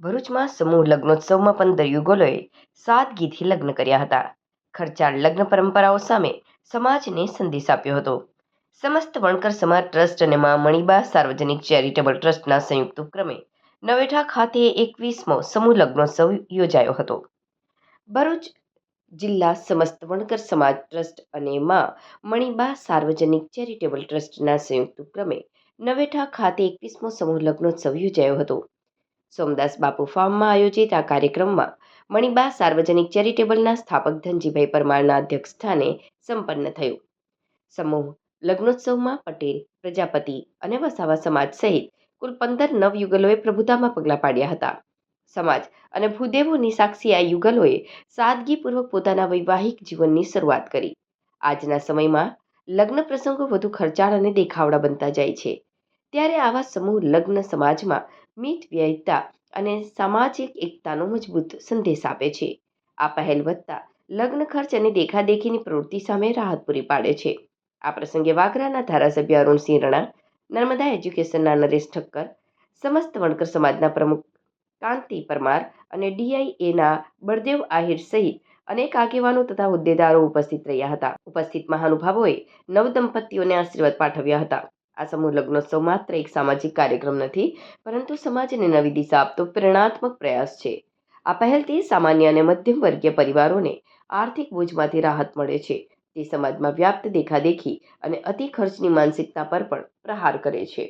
ભરૂચમાં સમૂહ લગ્નોત્સવમાં 15 યુગલોએ સાદગીથી લગ્ન કર્યા હતા. ખર્ચાળ લગ્ન પરંપરાઓ સામે સમાજને સંદેશ આપ્યો હતો. સમસ્ત વણકર સમાજ ટ્રસ્ટ અને મા મણિબા સાર્વજનિક ચેરિટેબલ ટ્રસ્ટના સંયુક્ત ઉપક્રમે નવેઠા ખાતે 21મો સમૂહ લગ્નોત્સવ યોજાયો હતો. ભરૂચ જિલ્લા સમસ્ત વણકર સમાજ ટ્રસ્ટ અને મા મણિબા સાર્વજનિક ચેરિટેબલ ટ્રસ્ટના સંયુક્ત ઉપક્રમે નવેઠા ખાતે 21મો સમૂહ લગ્નોત્સવ યોજાયો હતો. સોમદાસ બાપુ ફાર્મમાં આયોજિત આ કાર્યક્રમમાં મણિબા સાર્વજનિક ચેરિટેબલના સ્થાપક ધનજીભાઈ પરમારના અધ્યક્ષસ્થાને સંપન્ન થયું. સમૂહ લગ્નોત્સવમાં પટેલ, પ્રજાપતિ અને વસાવા સમાજ સહિત કુલ 15 નવયુગલોએ પ્રભુતામાં પગલાં પાડ્યા હતા. સમાજ અને ભૂદેવોની સાક્ષી આ યુગલોએ સાદગીપૂર્વક પોતાના વૈવાહિક જીવનની શરૂઆત કરી. આજના સમયમાં લગ્ન પ્રસંગો વધુ ખર્ચાળ અને દેખાવડા બનતા જાય છે, ત્યારે આવા સમૂહ લગ્ન સમાજમાં મિતવ્યયિતા અને સામાજિક એકતાનો મજબૂત સંદેશ આપે છે. આ પહેલ વધતા લગ્ન ખર્ચ અને દેખાદેખીની પ્રવૃત્તિ સામે રાહત પૂરી પાડે છે. આ પ્રસંગે વાગરાના ધારાસભ્ય અરુણસિંહ રણા, નર્મદા એજ્યુકેશનના નરેશ ઠક્કર, સમસ્ત વણકર સમાજના પ્રમુખ કાંતિ પરમાર અને DIAના બળદેવ આહિર સહિત અનેક આગેવાનો તથા હોદ્દેદારો ઉપસ્થિત રહ્યા હતા. ઉપસ્થિત મહાનુભાવોએ નવદંપતીઓને આશીર્વાદ પાઠવ્યા હતા. આ સમૂહ લગ્નોત્સવ માત્ર એક સામાજિક કાર્યક્રમ નથી, પરંતુ સમાજને નવી દિશા આપતો પ્રેરણાત્મક પ્રયાસ છે. આ પહેલથી સામાન્ય અને મધ્યમ વર્ગીય પરિવારોને આર્થિક બોજમાંથી રાહત મળે છે. તે સમાજમાં વ્યાપ્ત દેખાદેખી અને અતિ ખર્ચની માનસિકતા પર પણ પ્રહાર કરે છે.